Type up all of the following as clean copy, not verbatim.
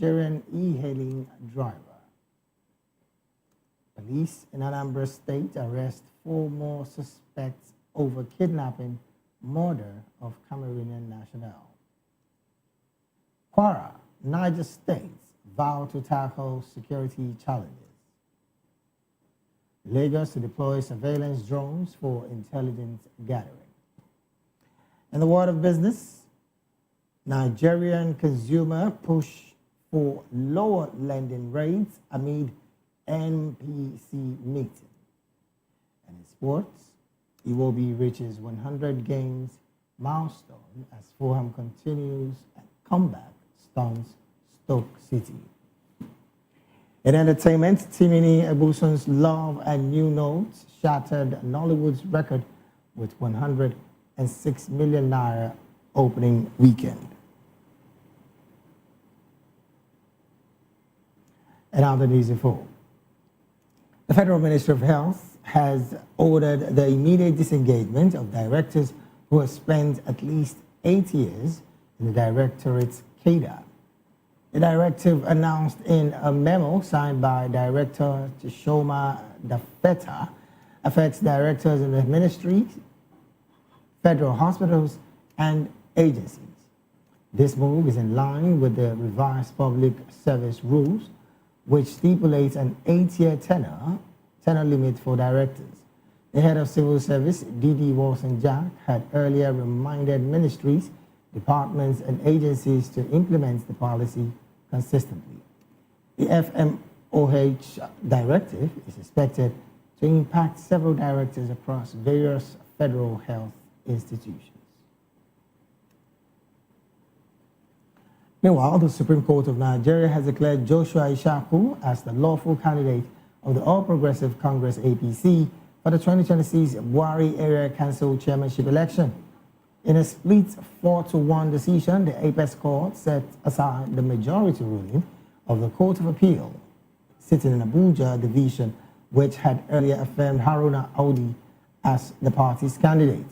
Nigerian e-hailing driver. Police in Anambra State arrest 4 more suspects over kidnapping, murder of Cameroonian national. Kwara, Niger States vow to tackle security challenges. Lagos to deploy surveillance drones for intelligence gathering. In the world of business, Nigerian consumer push for lower lending rates amid NPC meeting. And in sports, Iwobi reaches 100 games milestone as Fulham continues a comeback stunts Stoke City. In entertainment, Timini Ebuson's Love and New Notes shattered Nollywood's record with 106 million naira opening weekend. And now the news in full. The Federal Ministry of Health has ordered the immediate disengagement of directors who have spent at least 8 years in the directorate's cadre. The directive, announced in a memo signed by Director Chishoma Dafeta, affects directors in the ministry, federal hospitals, and agencies. This move is in line with the revised public service rules, which stipulates an 8-year tenure limit for directors. The head of civil service, D.D. Wilson-Jack, had earlier reminded ministries, departments, and agencies to implement the policy consistently. The FMOH directive is expected to impact several directors across various federal health institutions. Meanwhile, the Supreme Court of Nigeria has declared Joshua Ishaku as the lawful candidate of the All Progressive Congress APC for the 2026 Buhari Area Council Chairmanship election. In a split 4-1 decision, the Apex Court set aside the majority ruling of the Court of Appeal, sitting in Abuja Division, which had earlier affirmed Haruna Audi as the party's candidate.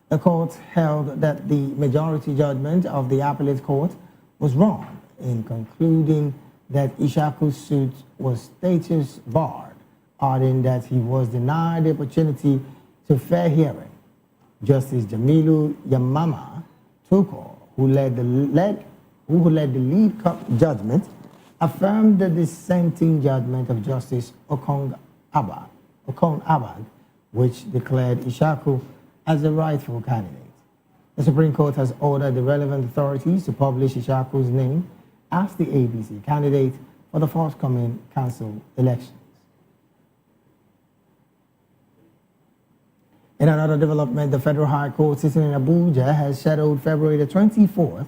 The court held that the majority judgment of the appellate court was wrong in concluding that Ishaku's suit was status barred, adding that he was denied the opportunity to fair hearing. Justice Jamilu Yamama Tuko, who led the lead judgment, affirmed the dissenting judgment of Justice Okon Abad, which declared Ishaku as the rightful candidate. The Supreme Court has ordered the relevant authorities to publish Ishaku's name as the ABC candidate for the forthcoming council elections. In another development, the Federal High Court sitting in Abuja has scheduled February the 24th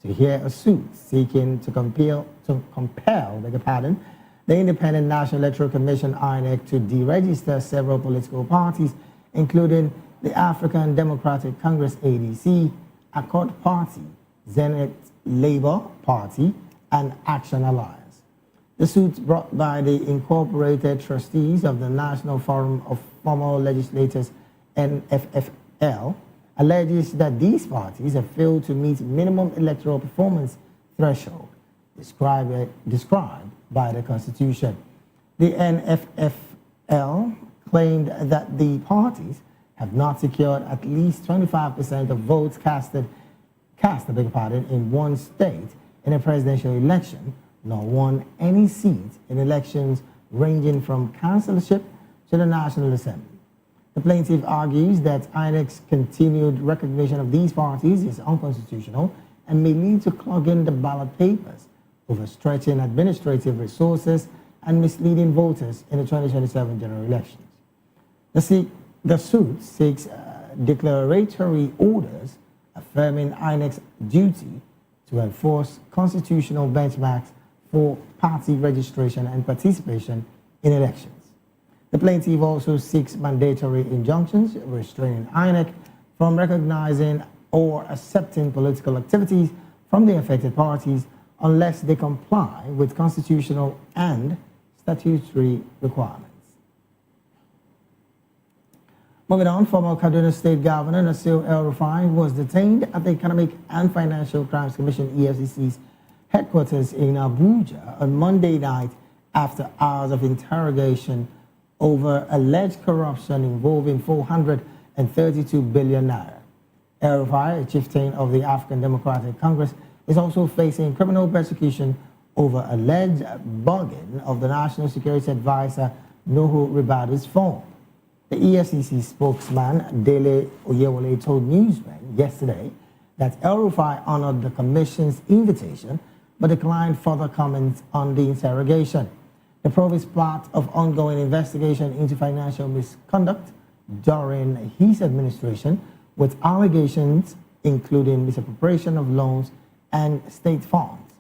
to hear a suit seeking to compel the Independent National Electoral Commission (INEC) to deregister several political parties, including the African Democratic Congress (ADC), Accord Party, Zenith Labour Party, and Action Alliance. The suit, brought by the Incorporated Trustees of the National Forum of Former Legislators (NFFL), alleges that these parties have failed to meet minimum electoral performance threshold described by the Constitution. The NFFL claimed that the parties have not secured at least 25% of votes cast in one state in a presidential election, nor won any seat in elections ranging from councillorship to the National Assembly. The plaintiff argues that INEC's continued recognition of these parties is unconstitutional and may lead to clogging the ballot papers, overstretching administrative resources, and misleading voters in the 2027 general elections. The suit seeks declaratory orders affirming INEC's duty to enforce constitutional benchmarks for party registration and participation in elections. The plaintiff also seeks mandatory injunctions restraining INEC from recognizing or accepting political activities from the affected parties unless they comply with constitutional and statutory requirements. Moving on, former Kaduna State Governor Nasir El-Rufai was detained at the Economic and Financial Crimes Commission (EFCC's) headquarters in Abuja on Monday night after hours of interrogation over alleged corruption involving 432 billion naira. El-Rufai, a chieftain of the African Democratic Congress, is also facing criminal persecution over alleged bugging of the National Security Advisor Nuhu Ribadu's phone. The Efcc spokesman, Dele Oyewole, told newsmen yesterday that El-Rufai honored the Commission's invitation but declined further comments on the interrogation. The probe is part of ongoing investigation into financial misconduct during his administration, with allegations including misappropriation of loans and state funds.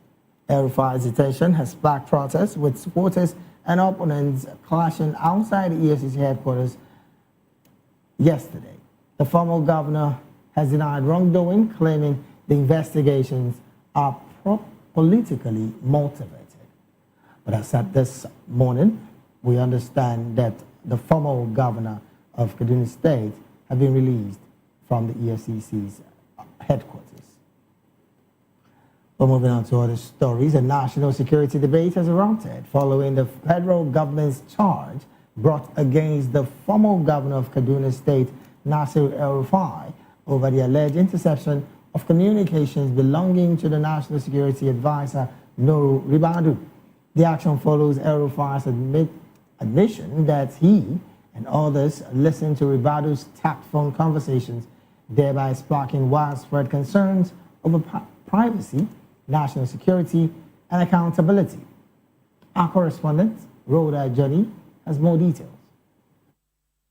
El-Rufai's detention has sparked protests, with supporters and opponents clashing outside the EFCC headquarters yesterday. The former governor has denied wrongdoing, claiming the investigations are politically motivated. But as at this morning, we understand that the former governor of Kaduna State has been released from the EFCC's headquarters. Well, moving on to other stories, a national security debate has erupted following the federal government's charge brought against the former governor of Kaduna State, Nasir El-Rufai, over the alleged interception of communications belonging to the National Security Advisor, Nuhu Ribadu. The action follows El-Rufai's admission that he and others listened to Ribadu's tapped phone conversations, thereby sparking widespread concerns over privacy, national security, and accountability. Our correspondent, Rhoda Johnny, has more details.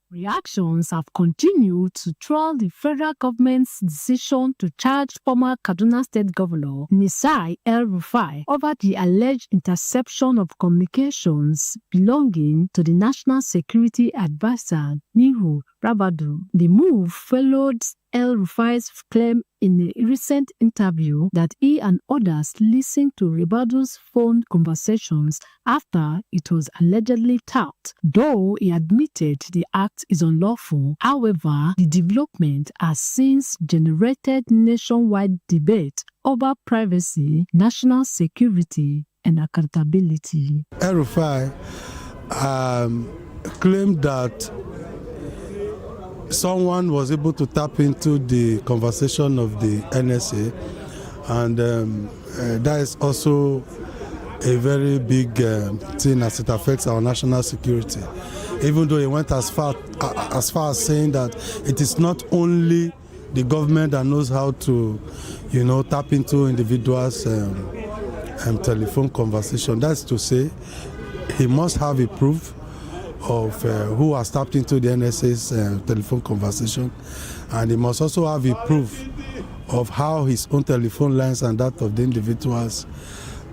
Reactions have continued to trail the federal government's decision to charge former Kaduna State Governor Nasir El-Rufai over the alleged interception of communications belonging to the National Security Advisor Nuhu Ribadu. The move followed El-Rufai's claim in a recent interview that he and others listened to Ribadu's phone conversations after it was allegedly tapped. Though he admitted the act is unlawful, however, the development has since generated nationwide debate over privacy, national security, and accountability. El-Rufai claimed that someone was able to tap into the conversation of the NSA, and that is also a very big thing as it affects our national security. Even though he went as far as saying that it is not only the government that knows how to, tap into individuals' telephone conversation. That's to say, he must have a proof of who has tapped into the NSA's telephone conversation, and he must also have a proof of how his own telephone lines and that of the individuals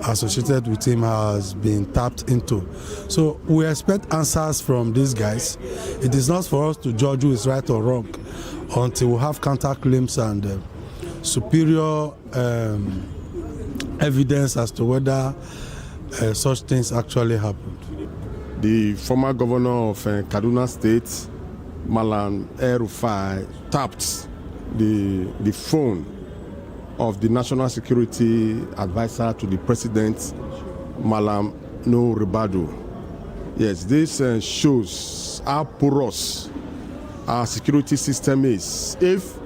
associated with him has been tapped into. So we expect answers from these guys. It is not for us to judge who is right or wrong until we have counterclaims and superior evidence as to whether such things actually happened. The former governor of Kaduna State, Malam El-Rufai, tapped the phone of the National Security Advisor to the President, Malam Nuhu Ribadu. Yes, this shows how porous our security system is. If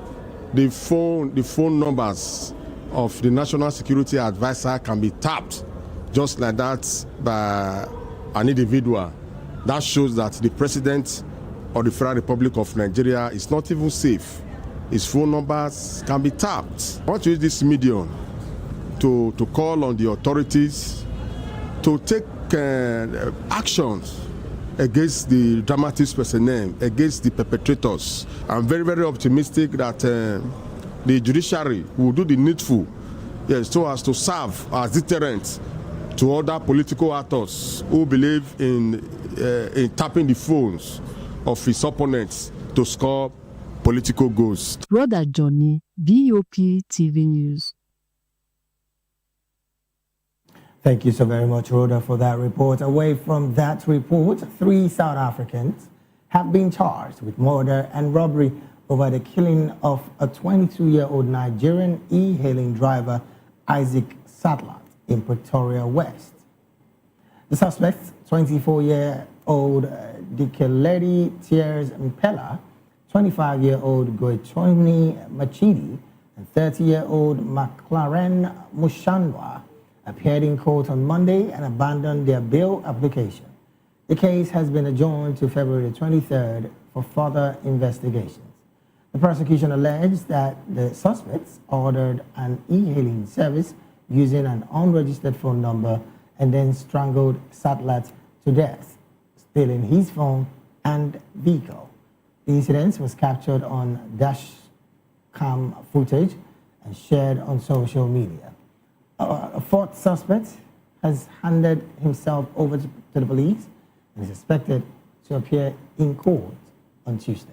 the phone numbers of the National Security Advisor can be tapped just like that by an individual, that shows that the President of the Federal Republic of Nigeria is not even safe. His phone numbers can be tapped. I want to use this medium to call on the authorities to take actions against the dramatist personnel, against the perpetrators. I'm very, very optimistic that the judiciary will do the needful, yes, so as to serve as deterrent to other political actors who believe in tapping the phones of his opponents to score political goals. Rhoda Johnny, BOP TV News. Thank you so very much, Rhoda, for that report. Away from that report, 3 South Africans have been charged with murder and robbery over the killing of a 22-year-old Nigerian e-hailing driver, Isaac Sadler. in Pretoria West. The suspect, 24-year-old Dikeledi Tears Mpela, 25-year-old Goichoni Machidi, and 30-year-old McLaren Mushandwa, appeared in court on Monday and abandoned their bail application. The case has been adjourned to February 23rd for further investigations. The prosecution alleged that the suspects ordered an e-hailing service using an unregistered phone number and then strangled Satlat to death, stealing his phone and vehicle. The incident was captured on dash cam footage and shared on social media. A fourth suspect has handed himself over to the police and is expected to appear in court on Tuesday.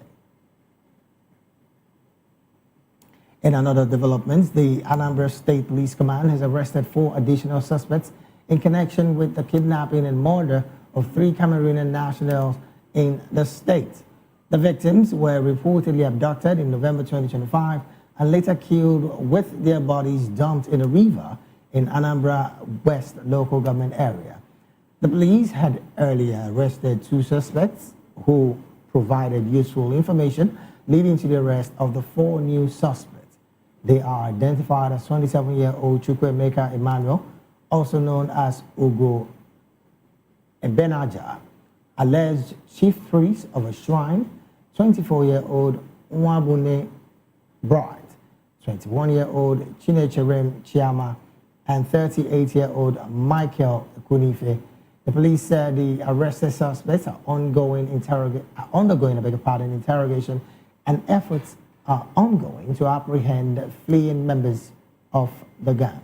In another development, the Anambra State Police Command has arrested 4 additional suspects in connection with the kidnapping and murder of 3 Cameroonian nationals in the state. The victims were reportedly abducted in November 2025 and later killed with their bodies dumped in a river in Anambra West local government area. The police had earlier arrested 2 suspects who provided useful information leading to the arrest of the 4 new suspects. They are identified as 27-year-old Chukwemeka Emmanuel, also known as Ugo Ebenaja, alleged chief priest of a shrine, 24-year-old Nwabune Bright, 21-year-old Chinecherem Chiama, and 38-year-old Michael Kunife. The police said the arrested suspects are undergoing interrogation, and efforts are ongoing to apprehend fleeing members of the gang.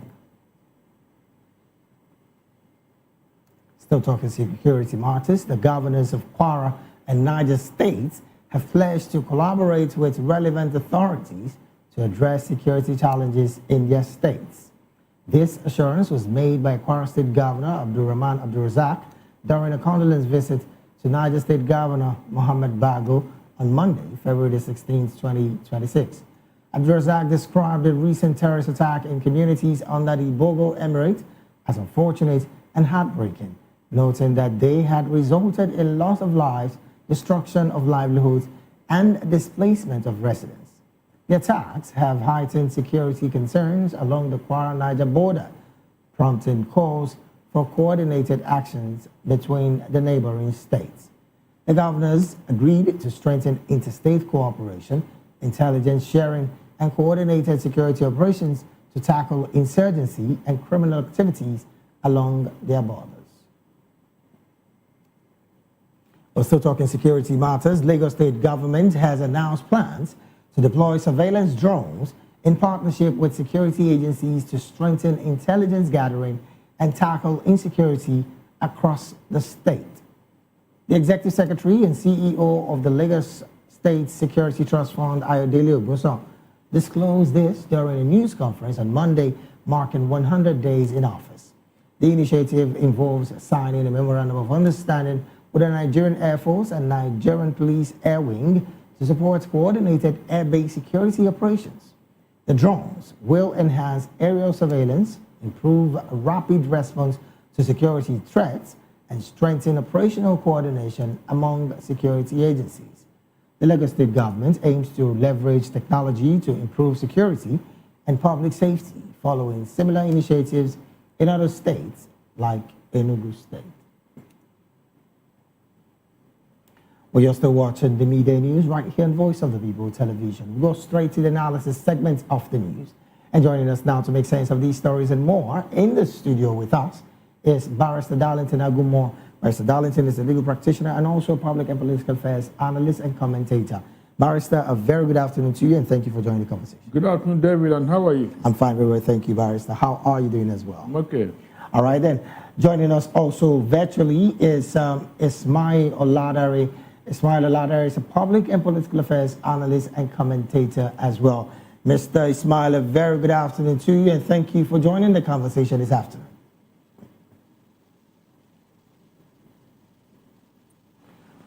Still talking security matters, the governors of Kwara and Niger states have pledged to collaborate with relevant authorities to address security challenges in their states. This assurance was made by Kwara State Governor Abdulrahman Abdulrazak during a condolence visit to Niger State Governor Mohamed Bago on Monday, February 16, 2026. Abdulrazak described the recent terrorist attack in communities under the Bogo Emirate as unfortunate and heartbreaking, noting that they had resulted in loss of lives, destruction of livelihoods, and displacement of residents. The attacks have heightened security concerns along the Kwara-Niger border, prompting calls for coordinated actions between the neighboring states. The governors agreed to strengthen interstate cooperation, intelligence sharing, and coordinated security operations to tackle insurgency and criminal activities along their borders. We're still talking security matters. Lagos State government has announced plans to deploy surveillance drones in partnership with security agencies to strengthen intelligence gathering and tackle insecurity across the state. The Executive Secretary and CEO of the Lagos State Security Trust Fund, Ayodele Ogunson, disclosed this during a news conference on Monday, marking 100 days in office. The initiative involves signing a memorandum of understanding with the Nigerian Air Force and Nigerian Police Air Wing to support coordinated air-based security operations. The drones will enhance aerial surveillance, improve rapid response to security threats, and strengthen operational coordination among security agencies. The Lagos State government aims to leverage technology to improve security and public safety, following similar initiatives in other states like Enugu State. Well, you're still watching the Midday News right here on Voice of the People Television. We'll go straight to the analysis segment of the news. And joining us now to make sense of these stories and more in the studio with us is Barrister Darlington Agumore. Barrister Darlington is a legal practitioner and also public and political affairs analyst and commentator. Barrister, a very good afternoon to you and thank you for joining the conversation. Good afternoon, David, and how are you? I'm fine, very well, thank you, Barrister. How are you doing as well? I'm okay. All right then. Joining us also virtually is Ismail Oladare. Ismail Oladare is a public and political affairs analyst and commentator as well. Mr. Ismail, a very good afternoon to you and thank you for joining the conversation this afternoon.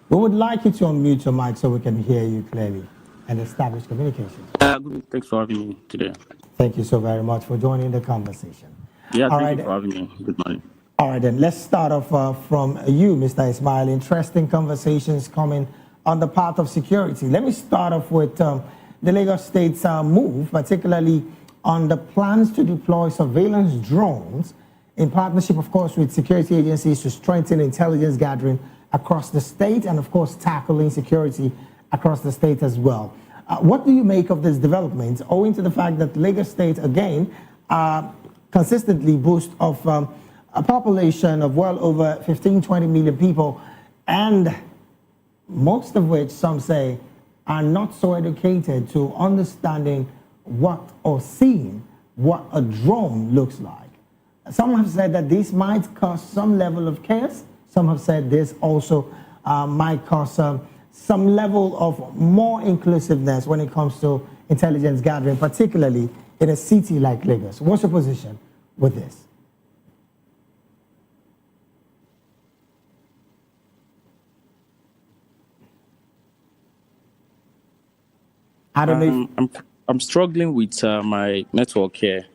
We would like you to unmute your mic so we can hear you clearly and establish communication. Good. Thanks for having me today. Thank you so very much for joining the conversation. Yeah, All thank right. you for having me. Good morning. All right, then let's start off from you, Mr. Ismail. Interesting conversations coming on the path of security. Let me start off with the Lagos State's move, particularly on the plans to deploy surveillance drones in partnership, of course, with security agencies to strengthen intelligence gathering across the state and, of course, tackling security across the state as well. What do you make of this development, owing to the fact that Lagos State, again, consistently boasts of a population of well over 15, 20 million people, and most of which some say are not so educated to understanding what or seeing what a drone looks like. Some have said that this might cause some level of chaos. Some have said this also might cause some level of more inclusiveness when it comes to intelligence gathering, particularly in a city like Lagos. What's your position with this? I don't know. I'm struggling with my network here,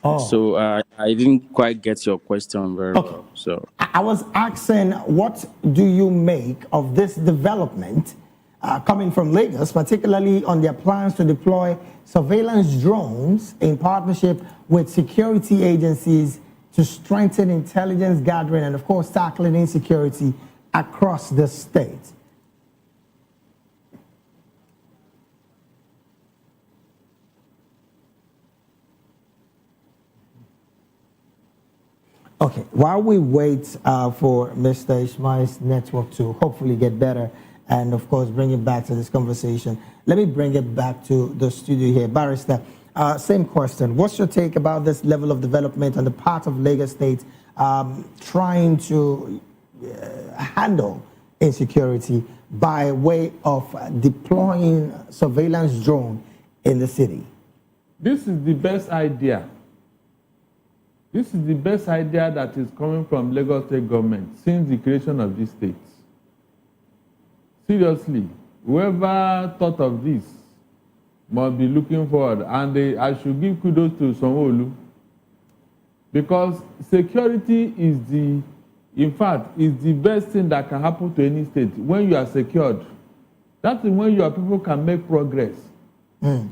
Oh. so I didn't quite get your question very Okay. well. So I was asking, what do you make of this development coming from Lagos, particularly on their plans to deploy surveillance drones in partnership with security agencies to strengthen intelligence gathering and, of course, tackling insecurity across the state? Okay, while we wait for Mr. Ishmael's network to hopefully get better and, of course, bring it back to this conversation, let me bring it back to the studio here. Barrister, same question. What's your take about this level of development on the part of Lagos State trying to handle insecurity by way of deploying surveillance drone in the city? This is the best idea. This is the best idea that is coming from Lagos State government since the creation of this state. Seriously, whoever thought of this must be looking forward, and I should give kudos to Sanwo-Olu, because security is is the best thing that can happen to any state. When you are secured, that is when your people can make progress.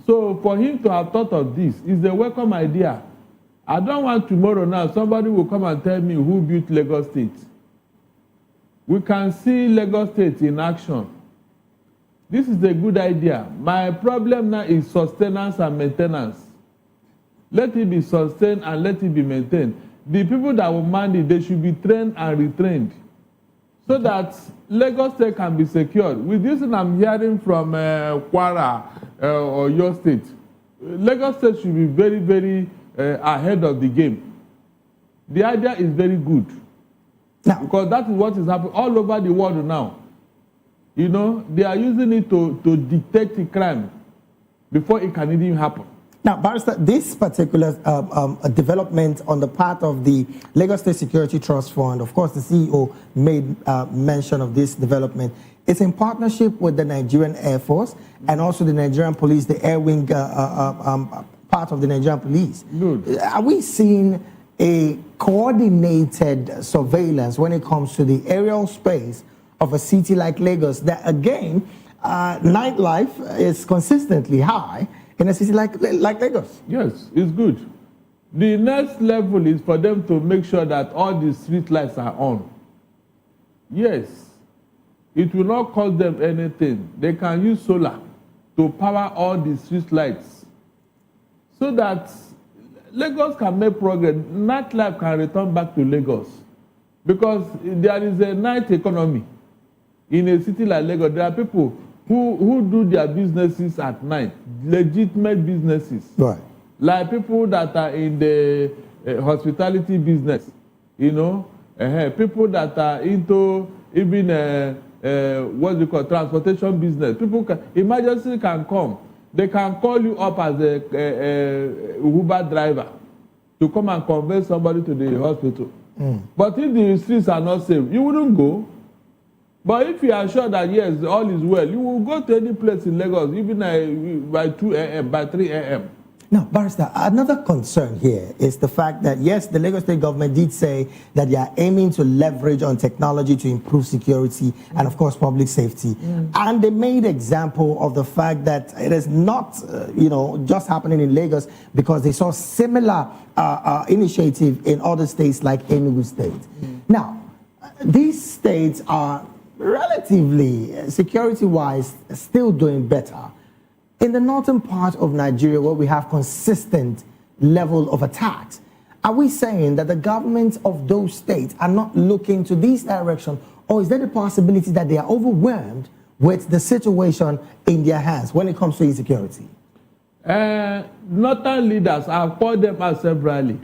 So for him to have thought of this is a welcome idea. I don't want tomorrow now somebody will come and tell me who built Lagos State. We can see Lagos State in action. This is a good idea. My problem now is sustenance and maintenance. Let it be sustained and let it be maintained. The people that will man it, they should be trained and retrained so that Lagos State can be secured. With this thing I'm hearing from Kwara or your state, Lagos State should be very, very ahead of the game. The idea is very good. Now, because that is what is happening all over the world now. You know, they are using it to detect a crime before it can even happen. Now, Barrister, this particular development on the part of the Lagos State Security Trust Fund, of course, the CEO made mention of this development. It's in partnership with the Nigerian Air Force and also the Nigerian Police, the Air Wing part of the Nigerian Police. Good. Are we seeing a coordinated surveillance when it comes to the aerial space of a city like Lagos that, again, nightlife is consistently high in a city like Lagos? Yes, it's good. The next level is for them to make sure that all the street lights are on. Yes, it will not cost them anything. They can use solar to power all the street lights so that Lagos can make progress. Nightlife can return back to Lagos because there is a night economy in a city like Lagos. There are people who do their businesses at night, legitimate businesses. Right. Like people that are in the hospitality business, you know, people that are into even what you call transportation business. People emergency can come. They can call you up as a Uber driver to come and convey somebody to the hospital. But if the streets are not safe, you wouldn't go. But if you are sure that, yes, all is well, you will go to any place in Lagos, even by 2 a.m., by 3 a.m. Now, Barrister, another concern here is the fact that, yes, the Lagos State government did say that they are aiming to leverage on technology to improve security and, of course, public safety. And they made example of the fact that it is not, just happening in Lagos, because they saw similar initiative in other states like Enugu State. Now, these states are relatively, security-wise, still doing better. In the northern part of Nigeria, where we have consistent level of attacks, are we saying that the governments of those states are not looking to this direction, or is there the possibility that they are overwhelmed with the situation in their hands when it comes to insecurity? Northern leaders, I've called them out severally.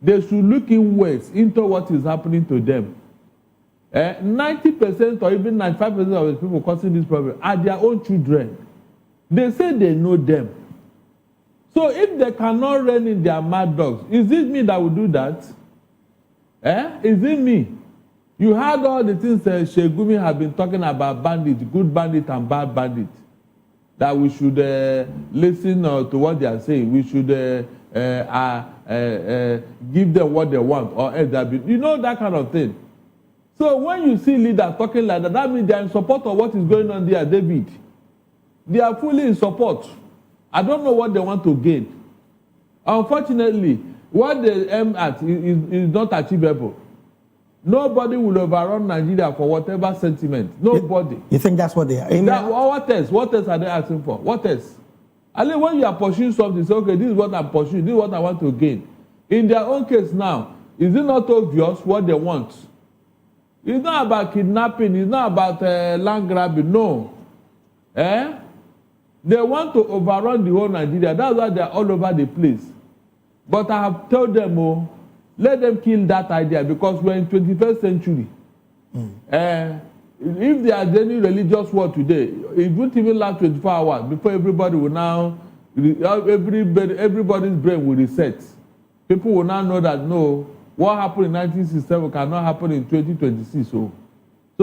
They should look inwards into what is happening to them. 90% or even 95% of the people causing this problem are their own children. They say they know them. So if they cannot rein in their mad dogs, is it me that will do that? Is it me? You heard all the things Shegumi have been talking about bandits, good bandits and bad bandits. That we should listen to what they are saying. We should give them what they want, or else that that kind of thing. So when you see leaders talking like that, that means they are in support of what is going on there, David. They are fully in support. I don't know what they want to gain. Unfortunately, what they aim at is not achievable. Nobody will overrun Nigeria for whatever sentiment. Nobody. You think that's what they are aiming at? What else? What else are they asking for? What else? I mean, when you are pursuing something, say, okay, this is what I'm pursuing, this is what I want to gain. In their own case now, is it not obvious what they want? It's not about kidnapping, it's not about land grabbing, no. They want to overrun the whole Nigeria. That's why they're all over the place. But I have told them, let them kill that idea, because we're in 21st century. If there is any religious war today, it won't even last 24 hours before everybody will now, everybody's brain will reset. People will now know that, no, what happened in 1967 cannot happen in 2026. So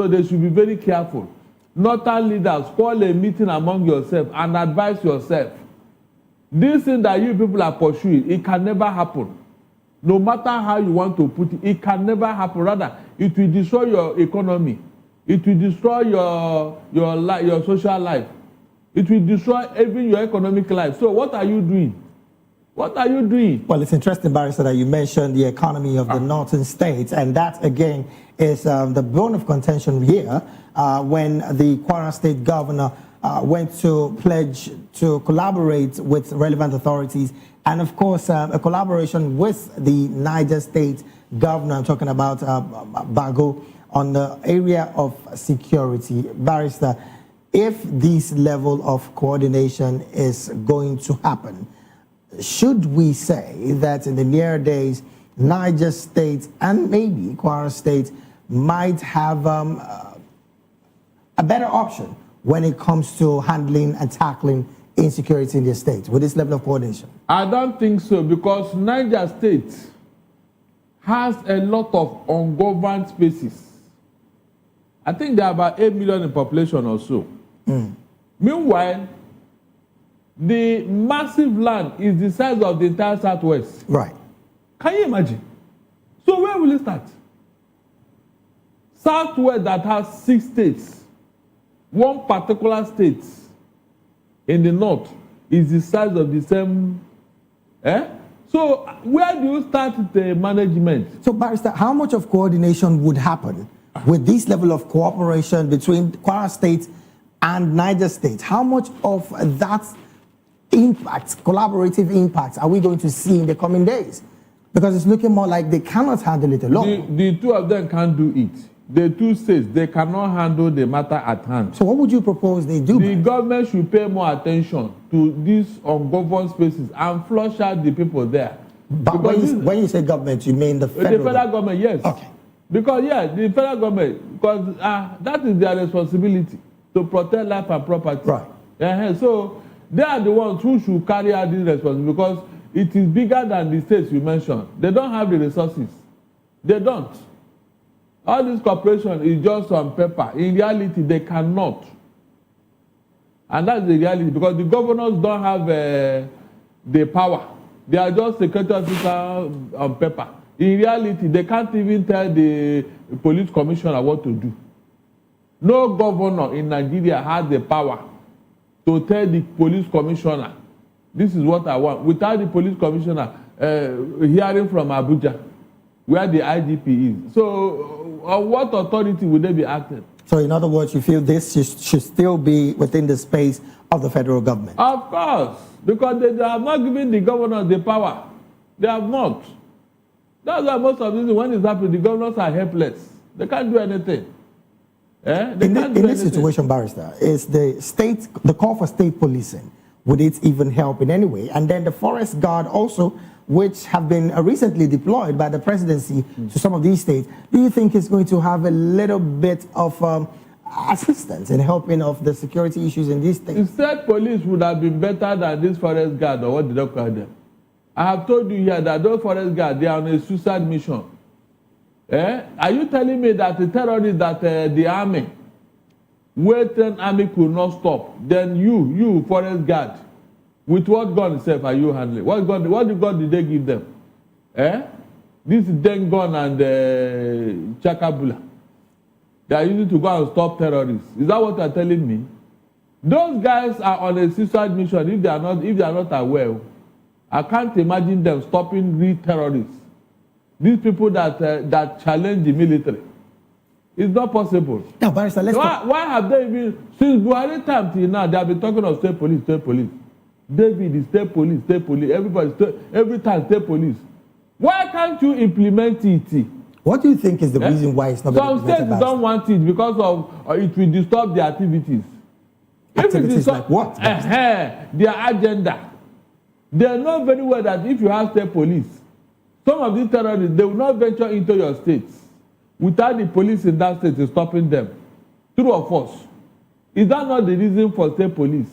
they should be very careful. Northern leaders, call a meeting among yourself and advise yourself. This thing that you people are pursuing, it can never happen. No matter how you want to put it, it can never happen. Rather, it will destroy your economy. It will destroy your social life. It will destroy even your economic life. So what are you doing? What are you doing? Well, it's interesting, Barrister, that you mentioned the economy of the northern states, and that, again, is the bone of contention here when the Kwara State governor went to pledge to collaborate with relevant authorities, and, of course, a collaboration with the Niger State governor, I'm talking about Bago, on the area of security. Barrister, if this level of coordination is going to happen, should we say that in the near days, Niger State and maybe Kwara State might have a better option when it comes to handling and tackling insecurity in their state with this level of coordination? I don't think so, because Niger State has a lot of ungoverned spaces. I think there are about 8 million in population or so. Meanwhile, the massive land is the size of the entire Southwest. Right. Can you imagine? So where will it start? Southwest that has 6 states. One particular state in the north is the size of the same. So where do you start the management? So, Barrister, how much of coordination would happen with this level of cooperation between Kwara State and Niger State? How much of that impact, collaborative impact, are we going to see in the coming days? Because it's looking more like they cannot handle it alone. The two of them can't do it. The two states, they cannot handle the matter at hand. So what would you propose they do? The government should pay more attention to these ungoverned spaces and flush out the people there. But when you say government, you mean the federal government? Yes. Okay. Because, the federal government, because that is their responsibility to protect life and property. Right. So they are the ones who should carry out this responsibility, because it is bigger than the states you mentioned. They don't have the resources. They don't. All this cooperation is just on paper. In reality, they cannot. And that's the reality, because the governors don't have the power They are just security officers on paper. In reality, they can't even tell the police commissioner what to do. No governor in Nigeria has the power to tell the police commissioner, this is what I want, without the police commissioner hearing from Abuja, where the IGP is. So, on what authority would they be acting? So, in other words, you feel this should still be within the space of the federal government? Of course, because they have not given the governors the power. They have not. That's why most of this, when it's happening, the governors are helpless. They can't do anything. In this situation, Barrister, is the call for state policing, would it even help in any way? And then the forest guard also, which have been recently deployed by the presidency to some of these states, do you think it's going to have a little bit of assistance in helping of the security issues in these states? The state police would have been better than this forest guard, or what did they call them? I have told you here that those forest guards, they are on a suicide mission. Are you telling me that the terrorists that the army, Western army could not stop? Then you forest guard, with what gun itself are you handling? What gun did they give them? This Den gun and Chakabula. They are using to go and stop terrorists. Is that what you are telling me? Those guys are on a suicide mission. If they are not aware, I can't imagine them stopping real terrorists. These people that challenge the military. It's not possible. Now, Barrister, why have they even, since Buhari time till now, they have been talking of state police, state police. David is state police, everybody, every time state police. Why can't you implement it? What do you think is the reason why it's not being implemented? Some states don't want it because of it will disturb their activities. Activities like what? Their agenda. They know very well that if you have state police, some of these terrorists, they will not venture into your states without the police in that state stopping them. True or false? Is that not the reason for state police?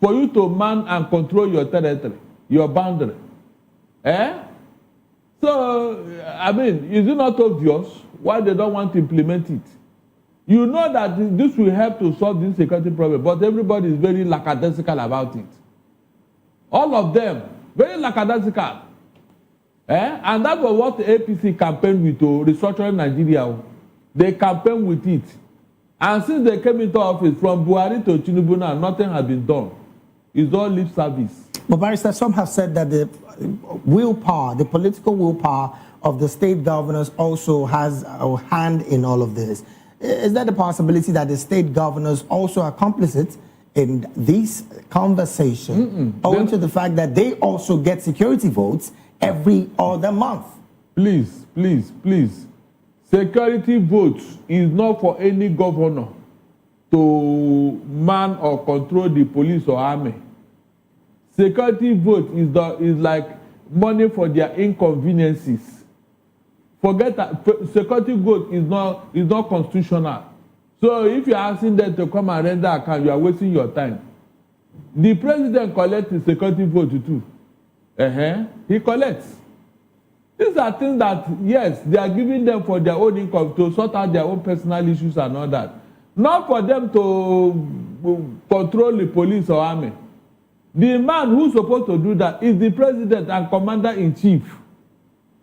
For you to man and control your territory, your boundary. So, I mean, is it not obvious why they don't want to implement it? You know that this will help to solve this security problem, but everybody is very lackadaisical about it. All of them, very lackadaisical. And that was what the APC campaigned with to restructuring Nigeria. They campaigned with it. And since they came into office, from Buhari to Tinubu now, nothing has been done. It's all lip service. But Barrister, some have said that the willpower, the political willpower of the state governors also has a hand in all of this. Is there the possibility that the state governors also are complicit in these conversations, owing to the fact that they also get security votes every other month? Please. Security votes is not for any governor to man or control the police or army. Security vote is like money for their inconveniences. Forget that security vote is not constitutional. So if you are asking them to come and render account, you are wasting your time. The president collects the security vote too. He collects. These are things that, yes, they are giving them for their own income to sort out their own personal issues and all that. Not for them to control the police or army. The man who's supposed to do that is the president and commander-in-chief.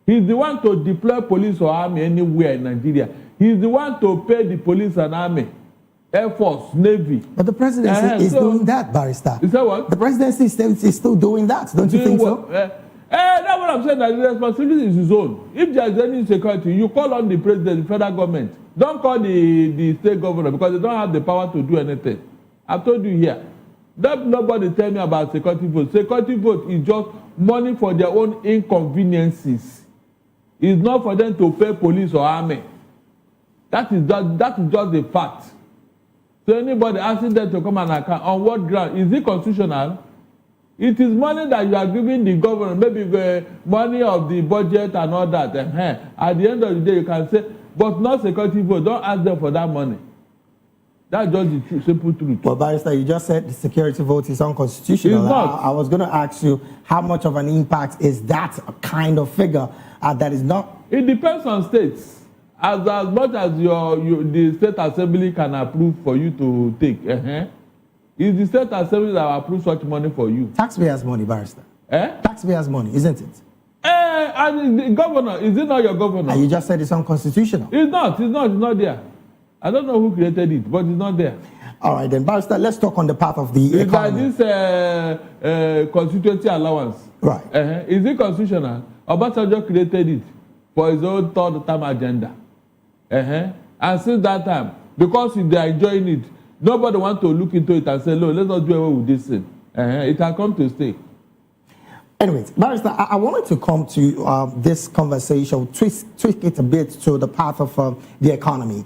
He's the one to deploy police or army anywhere in Nigeria. He's the one to pay the police and army, Air Force, Navy. But the presidency is doing that, Barrister. Is that what? The presidency is still doing that, don't you think so? That's what I'm saying, that the responsibility is his own. If there is any insecurity, you call on the president, the federal government. Don't call the state governor because they don't have the power to do anything. I've told you here. Don't nobody tell me about security vote. Security vote is just money for their own inconveniences. It's not for them to pay police or army. That is just a fact. So anybody asking them to come and account, on what ground? Is it constitutional? It is money that you are giving the government, maybe the money of the budget and all that. At the end of the day, you can say, but not security vote. Don't ask them for that money. That's just the simple truth. Well, Barrister, you just said the security vote is unconstitutional. It's not. I was going to ask you, how much of an impact is that kind of figure that is not? It depends on states. As much as the state assembly can approve for you to take. It's the state assembly that will approve such money for you. Taxpayers' money, Barrister. Taxpayers' money, isn't it? And the governor, is it not your governor? And you just said it's unconstitutional. It's not there. I don't know who created it, but it's not there. All right, then, Barrister, let's talk on the path of the economy. It's like this constituency allowance. Right. Is it constitutional? Obasanjo created it for his own third-term agenda. And since that time, because they are enjoying it, nobody wants to look into it and say, "Look, let's not do away with this thing." It has come to stay. Anyways, Barrister, I wanted to come to this conversation, tweak it a bit to the path of the economy.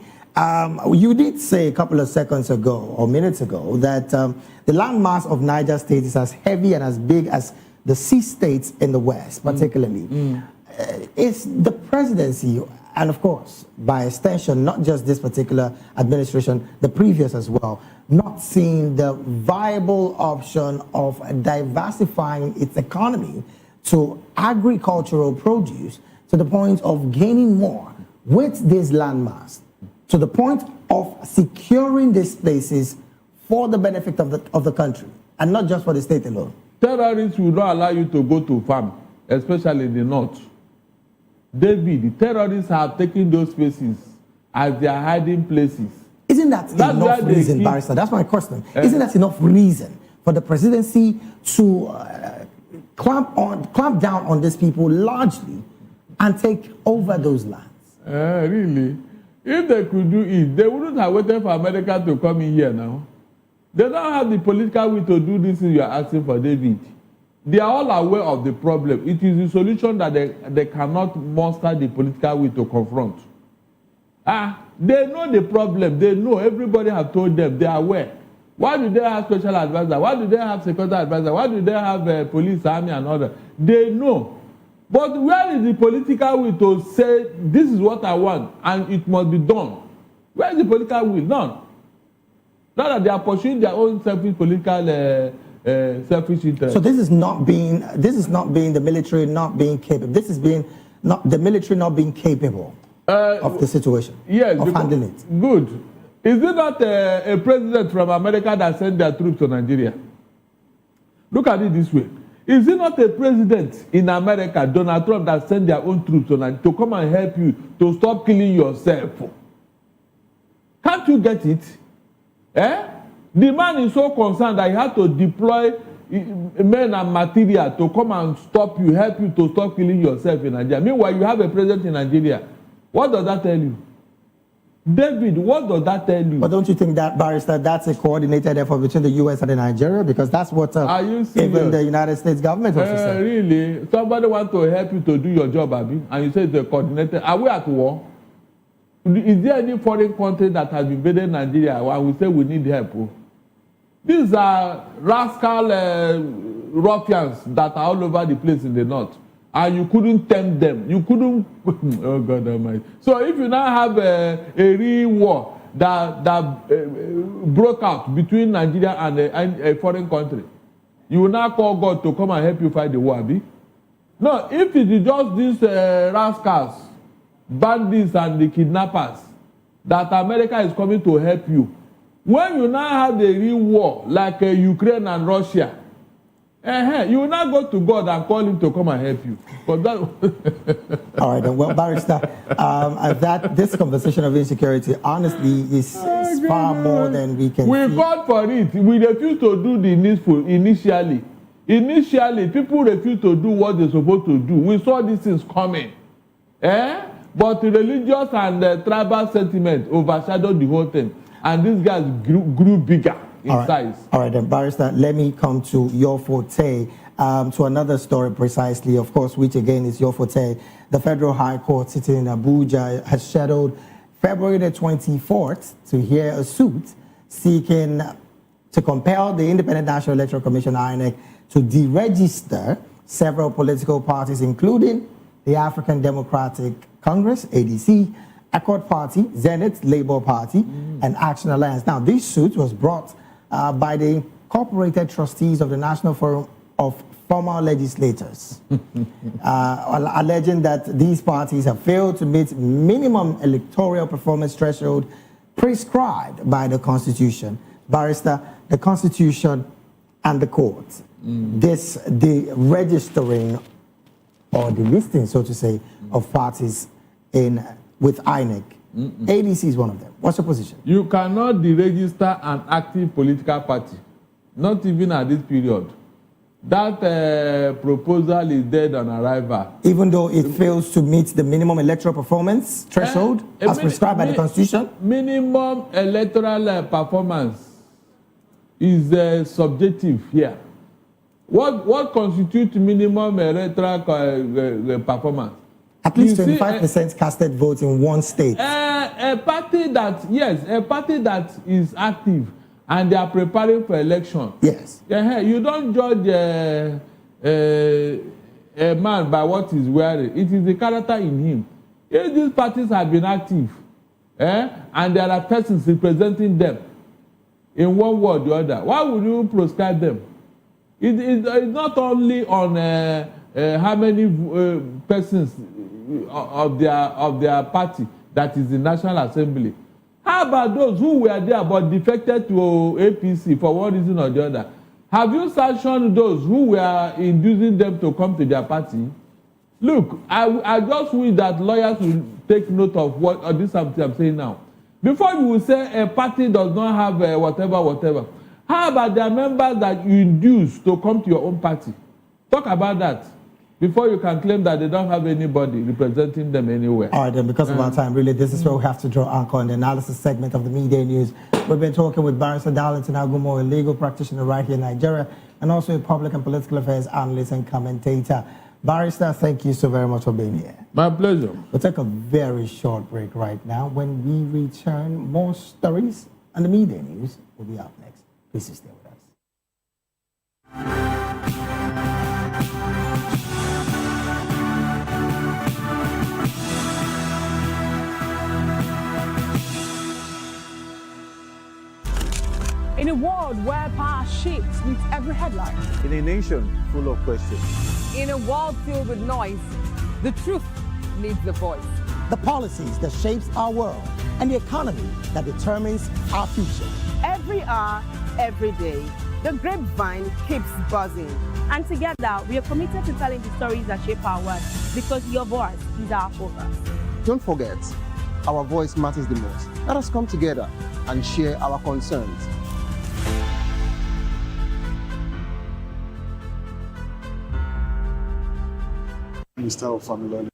You did say a couple of seconds ago or minutes ago that the landmass of Niger State is as heavy and as big as the sea states in the West, particularly. Is the presidency, and of course, by extension, not just this particular administration, the previous as well, not seeing the viable option of diversifying its economy to agricultural produce to the point of gaining more with this landmass, to the point of securing these places for the benefit of the country, and not just for the state alone? Terrorists will not allow you to go to farm, especially in the north. David, the terrorists have taken those places as their hiding places. Isn't that enough reason, Barrister? That's my question. Isn't that enough reason for the presidency to clamp down on these people largely and take over those lands? Really? If they could do it, they wouldn't have waited for America to come in here now. They don't have the political will to do this thing you are asking for, David. They are all aware of the problem. It is the solution that they cannot muster the political will to confront. They know the problem. They know. Everybody has told them. They are aware. Why do they have special advisor? Why do they have security advisor? Why do they have police, army, and other? They know. But where is the political will to say, this is what I want, and it must be done? Where is the political will? None. Not that they are pursuing their own selfish political selfish interest. So this is not being the military not being capable. This is being not the military not being capable of the situation. Yes, of handling it. Good. Is it not a president from America that sent their troops to Nigeria? Look at it this way. Is it not a president in America, Donald Trump, that sent their own troops to Nigeria to come and help you to stop killing yourself? Can't you get it? The man is so concerned that he had to deploy men and material to come and stop you, help you to stop killing yourself in Nigeria. Meanwhile, you have a president in Nigeria. What does that tell you? David, what does that tell you? But don't you think that, Barrister, that's a coordinated effort between the U.S. and Nigeria? Because that's what even the United States government also said. Really? Somebody wants to help you to do your job, Abi, and you say it's a coordinated. Are we at war? Is there any foreign country that has invaded Nigeria and we say we need help? These are rascal ruffians that are all over the place in the north. And you couldn't tempt them. You couldn't. Oh, God Almighty. So if you now have a real war that broke out between Nigeria and a foreign country, you will now call God to come and help you fight the war, Abi? No, if it is just these rascals, bandits and the kidnappers, that America is coming to help you. When you now have a real war like Ukraine and Russia, you will not go to God and call him to come and help you. But that all right, then. Well, Barrister, this conversation of insecurity, honestly, is far more than we can. We fought for it. We refused to do the needful initially. Initially, people refused to do what they're supposed to do. We saw these things coming. But the religious and tribal sentiment overshadowed the whole thing. And these guys grew bigger in size. All right, then, Barrister, let me come to your forte, to another story precisely, of course, which again is your forte. The Federal High Court sitting in Abuja has scheduled February the 24th to hear a suit seeking to compel the Independent National Electoral Commission, INEC, to deregister several political parties, including the African Democratic Congress, ADC, Accord Party, Zenith Labour Party, and Action Alliance. Now, this suit was brought by the incorporated trustees of the National Forum of Former Legislators, alleging that these parties have failed to meet minimum electoral performance threshold prescribed by the Constitution. Barrister, the Constitution and the courts. the registering or the listing, so to say, of parties with INEC. ADC is one of them. What's your position? You cannot deregister an active political party, not even at this period. That proposal is dead on arrival. Even though it fails to meet the minimum electoral performance threshold as prescribed by the Constitution? Minimum electoral performance is subjective here. What constitutes minimum electoral performance? At least 25% casted votes in one state. A party that is active and they are preparing for election. Yes. You don't judge a man by what he's wearing. It is the character in him. If these parties have been active, and there are persons representing them in one way or the other, why would you proscribe them? It's not only on how many persons of their party that is the National Assembly. How about those who were there but defected to APC for one reason or the other? Have you sanctioned those who were inducing them to come to their party? Look, I just wish that lawyers will take note of what this I'm saying now. Before you will say a party does not have whatever. How about their members that you induce to come to your own party? Talk about that before you can claim that they don't have anybody representing them anywhere. All right, then, because of our time, really, this is where we have to draw anchor on the analysis segment of the Midday News. We've been talking with Barrister Darlington Agumo, a legal practitioner right here in Nigeria, and also a public and political affairs analyst and commentator. Barrister, thank you so very much for being here. My pleasure. We'll take a very short break right now. When we return, more stories and the Midday News will be up next. Please stay with us. In a world where power shifts with every headline. In a nation full of questions. In a world filled with noise, the truth needs a voice. The policies that shapes our world and the economy that determines our future. Every hour, every day, the grapevine keeps buzzing. And together, we are committed to telling the stories that shape our world because your voice is our focus. Don't forget, our voice matters the most. Let us come together and share our concerns. Minister of Family.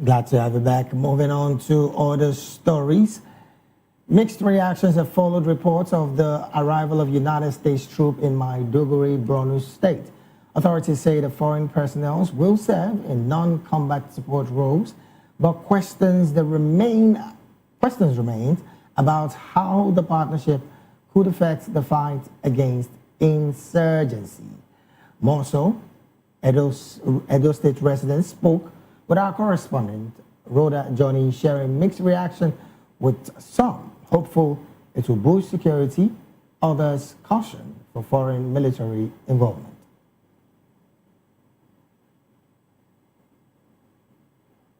Glad to have you back. Moving on to other stories. Mixed reactions have followed reports of the arrival of United States troops in Maiduguri, Borno State. Authorities say the foreign personnel will serve in non-combat support roles, but questions remain about how the partnership could affect the fight against insurgency. More so, Edo State residents spoke with our correspondent, Rhoda Johnny, sharing mixed reaction, with some hopeful it will boost security, others caution for foreign military involvement.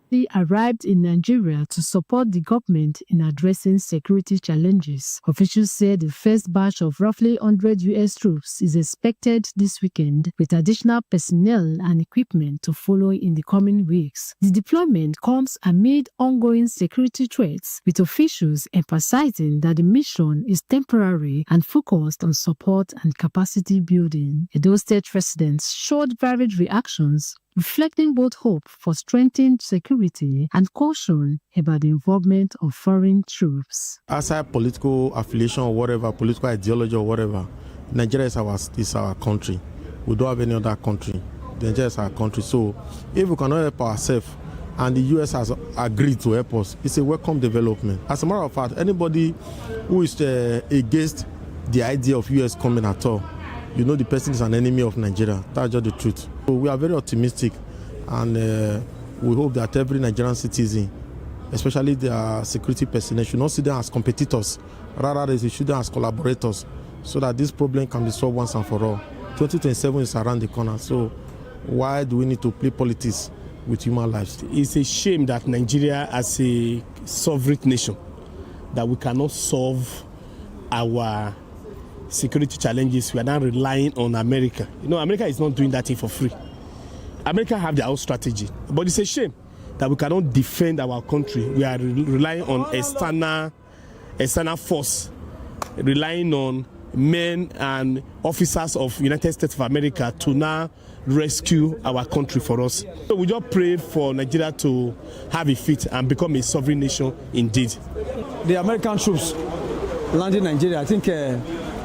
They arrived in Nigeria to support the government in addressing security challenges. Officials said the first batch of roughly 100 U.S. troops is expected this weekend, with additional personnel and equipment to follow in the coming weeks. The deployment comes amid ongoing security threats, with officials emphasizing that the mission is temporary and focused on support and capacity building. Edo State residents showed varied reactions, reflecting both hope for strengthened security and caution about the involvement of foreign troops. Outside political affiliation or whatever, political ideology or whatever, Nigeria is our country. We don't have any other country. Nigeria is our country. So if we cannot help ourselves and the US has agreed to help us, it's a welcome development. As a matter of fact, anybody who is against the idea of US coming at all, you know the person is an enemy of Nigeria. That's just the truth. So we are very optimistic, and we hope that every Nigerian citizen, especially the security personnel, should not see them as competitors. Rather, they should see them as collaborators, so that this problem can be solved once and for all. 2027 is around the corner, so why do we need to play politics with human lives? It's a shame that Nigeria, as a sovereign nation, that we cannot solve our security challenges. We are now relying on America. You know, America is not doing that thing for free. America have their own strategy, but it's a shame that we cannot defend our country. We are relying on external force, relying on men and officers of United States of America to now rescue our country for us. So we just pray for Nigeria to have a fit and become a sovereign nation indeed. The American troops landing in Nigeria, I think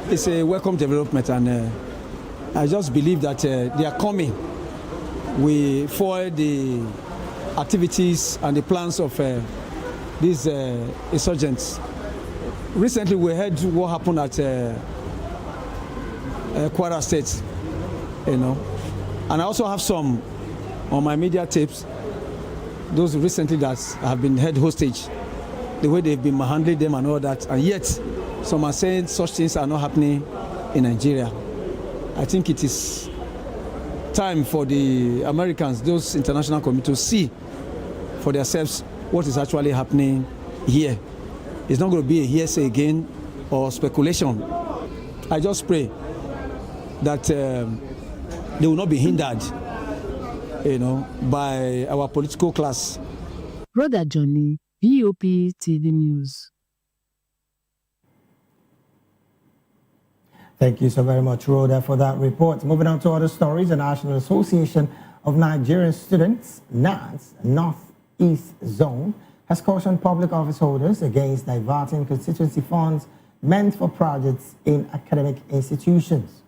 it's a welcome development, and I just believe that they are coming. We foil the activities and the plans of these insurgents. Recently, we heard what happened at Kwara State, you know, and I also have some on my media tapes, those recently that have been held hostage, the way they've been handling them and all that, and yet some are saying such things are not happening in Nigeria. I think it is time for the Americans, those international community, to see for themselves what is actually happening here. It's not going to be a hearsay again or speculation. I just pray that they will not be hindered, you know, by our political class. Brother Johnny, BOP TV News. Thank you so very much, Rhoda, for that report. Moving on to other stories, the National Association of Nigerian Students, NAS, Northeast Zone, has cautioned public office holders against diverting constituency funds meant for projects in academic institutions.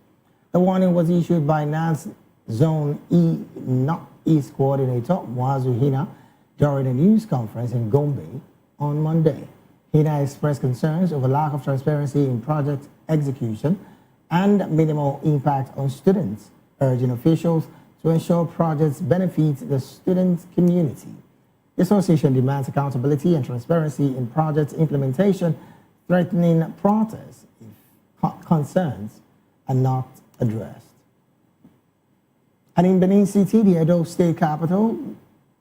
The warning was issued by NAS Zone E Northeast Coordinator Wazu Hina during a news conference in Gombe on Monday. Hina expressed concerns over lack of transparency in project execution and minimal impact on students, urging officials to ensure projects benefit the student community. The association demands accountability and transparency in project implementation, threatening protests if concerns are not addressed. And in Benin City, the Edo State capital,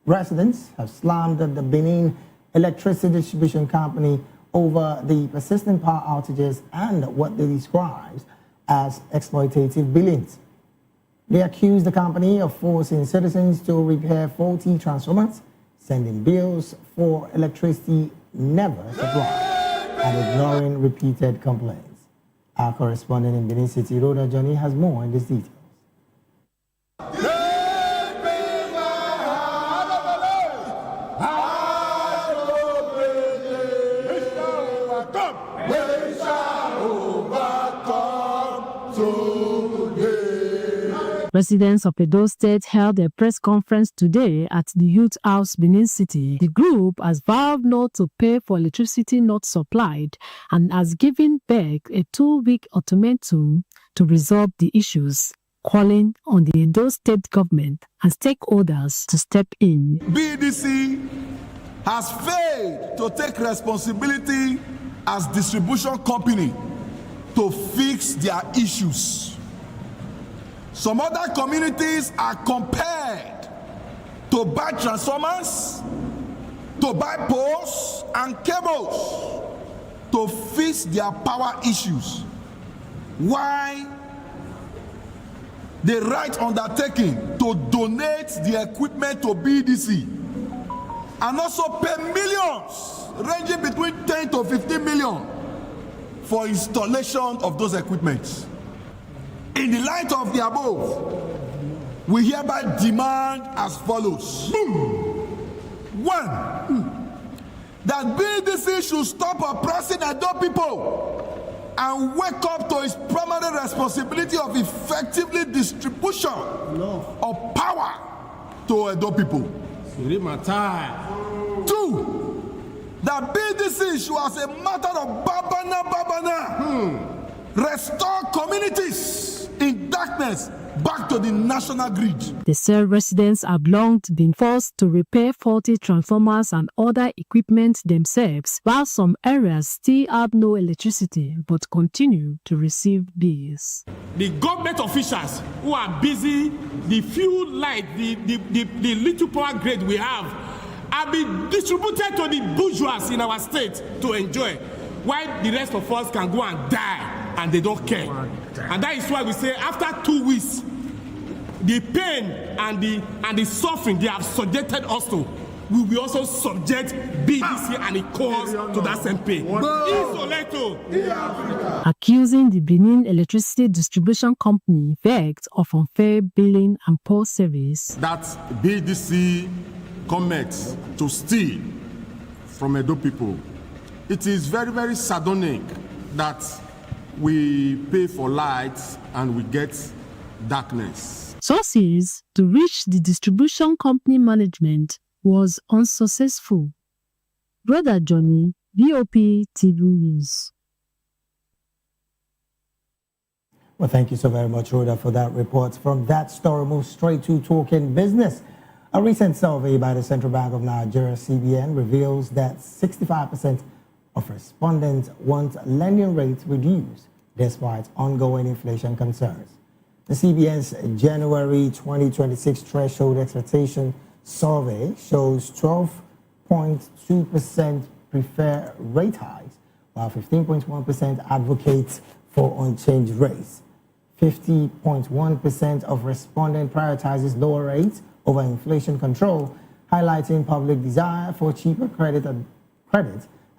residents have slammed the Benin Electricity Distribution Company over the persistent power outages and what they describe as exploitative billings. They accuse the company of forcing citizens to repair faulty transformers, sending bills for electricity never supplied, and ignoring repeated complaints. Our correspondent in Benin City, Rhoda Johnny, has more in these details. Residents of Edo State held a press conference today at the Youth House, Benin City. The group has vowed not to pay for electricity not supplied and has given back a 2-week ultimatum to resolve the issues, calling on the Edo State government and stakeholders to step in. BDC has failed to take responsibility as distribution company to fix their issues. Some other communities are compelled to buy transformers to buy poles and cables to fix their power issues, while the right undertaking to donate the equipment to BDC and also pay millions ranging between 10 to 15 million for installation of those equipments. In the light of the above, we hereby demand as follows. 1, that BDC should stop oppressing adult people and wake up to its primary responsibility of effectively distribution of power to adult people. 2, that BDC should, as a matter of babana, restore communities in darkness back to the national grid. They say residents have long been forced to repair faulty transformers and other equipment themselves, while some areas still have no electricity but continue to receive bills. The government officials who are busy, the few light, the little power grid we have been distributed to the bourgeois in our state to enjoy, while the rest of us can go and die and they don't care. And that is why we say after 2 weeks, the pain and the suffering they have subjected us to, we will also subject BDC and the cause to that same pain. Accusing the Benin Electricity Distribution Company VECT of unfair billing and poor service. That BDC commits to steal from Edo people. It is very, very sardonic that we pay for lights and we get darkness. Sources to reach the distribution company management was unsuccessful. Brother Johnny, VOP TV News. Well, thank you so very much, Rhoda, for that report. From that story, move straight to talking business. A recent survey by the Central Bank of Nigeria, CBN, reveals that 65% of respondents want lending rates reduced despite ongoing inflation concerns. The CBN's January 2026 threshold expectation survey shows 12.2% prefer rate hikes, while 15.1% advocates for unchanged rates. 50.1% of respondents prioritizes lower rates over inflation control, highlighting public desire for cheaper credit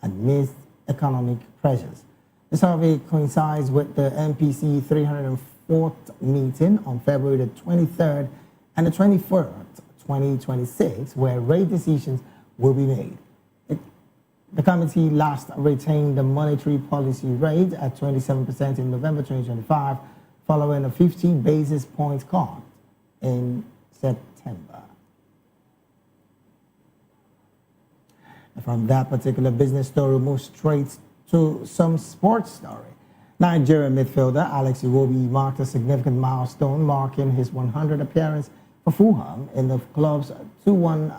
amidst economic pressures. The survey coincides with the MPC 304th meeting on February the 23rd and the 21st, 2026, where rate decisions will be made. The committee last retained the monetary policy rate at 27% in November 2025, following a 50 basis point cut in September. From that particular business story, we'll move straight to some sports story. Nigerian midfielder Alex Iwobi marked a significant milestone, marking his 100th appearance for Fulham in the club's 2-1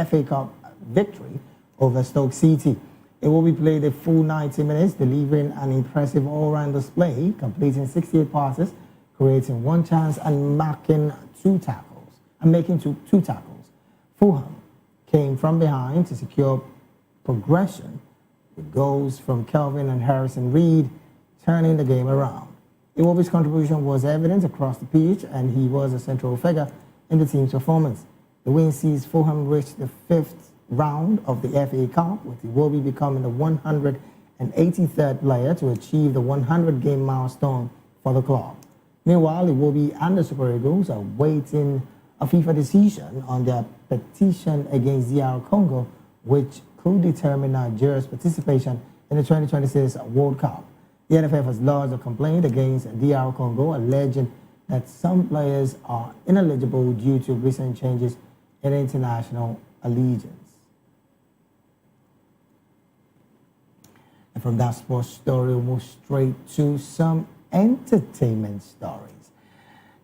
FA Cup victory over Stoke City. Iwobi played a full 90 minutes, delivering an impressive all-round display, completing 68 passes, creating one chance and making two tackles. Fulham came from behind to secure progression, with goals from Kelvin and Harrison Reed turning the game around. Iwobi's contribution was evident across the pitch, and he was a central figure in the team's performance. The win sees Fulham reach the 5th round of the FA Cup, with Iwobi becoming the 183rd player to achieve the 100-game milestone for the club. Meanwhile, Iwobi and the Super Eagles are waiting a FIFA decision on their petition against DR Congo, which could determine Nigeria's participation in the 2026 World Cup. The NFF has lodged a complaint against DR Congo, alleging that some players are ineligible due to recent changes in international allegiance. And from that sports story, we'll move straight to some entertainment stories.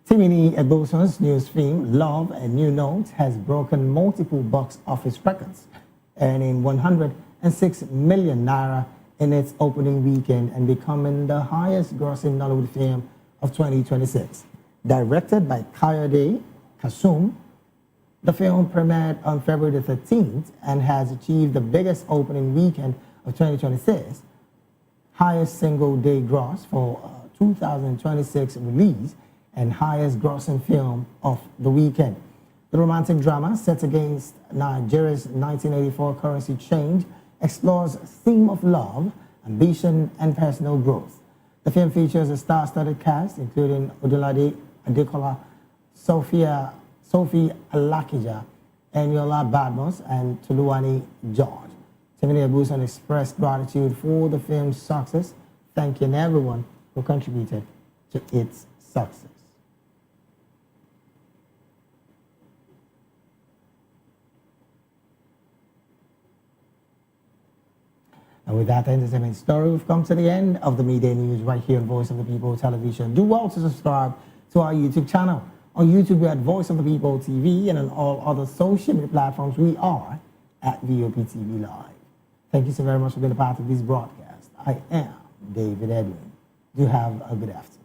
Timini Egboson's new film, Love, A New Note, has broken multiple box office records, earning 106 million naira in its opening weekend and becoming the highest grossing Nollywood film of 2026. Directed by Kayode Kasum, The film premiered on February the 13th and has achieved the biggest opening weekend of 2026, highest single-day gross for 2026 release, and highest grossing film of the weekend. The romantic drama set against Nigeria's 1984 currency change explores a theme of love, ambition, and personal growth. The film features a star-studded cast, including Odunlade Adekola, Sophie Alakija, Eniola Badmus, and Toluwani George. Tiffany Abuson expressed gratitude for the film's success, thanking everyone who contributed to its success. And with that entertainment story, we've come to the end of the Midday News right here on Voice of the People Television. Do well to subscribe to our YouTube channel. On YouTube, we're at Voice of the People TV, and on all other social media platforms, we are at VOP TV Live. Thank you so very much for being a part of this broadcast. I am David Edwin. Do have a good afternoon.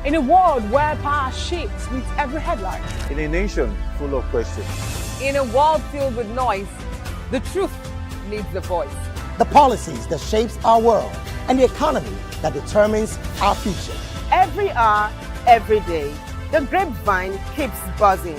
In a world where power shifts with every headline. In a nation full of questions. In a world filled with noise, the truth needs a voice. The policies that shapes our world and the economy that determines our future. Every hour, every day, the grapevine keeps buzzing.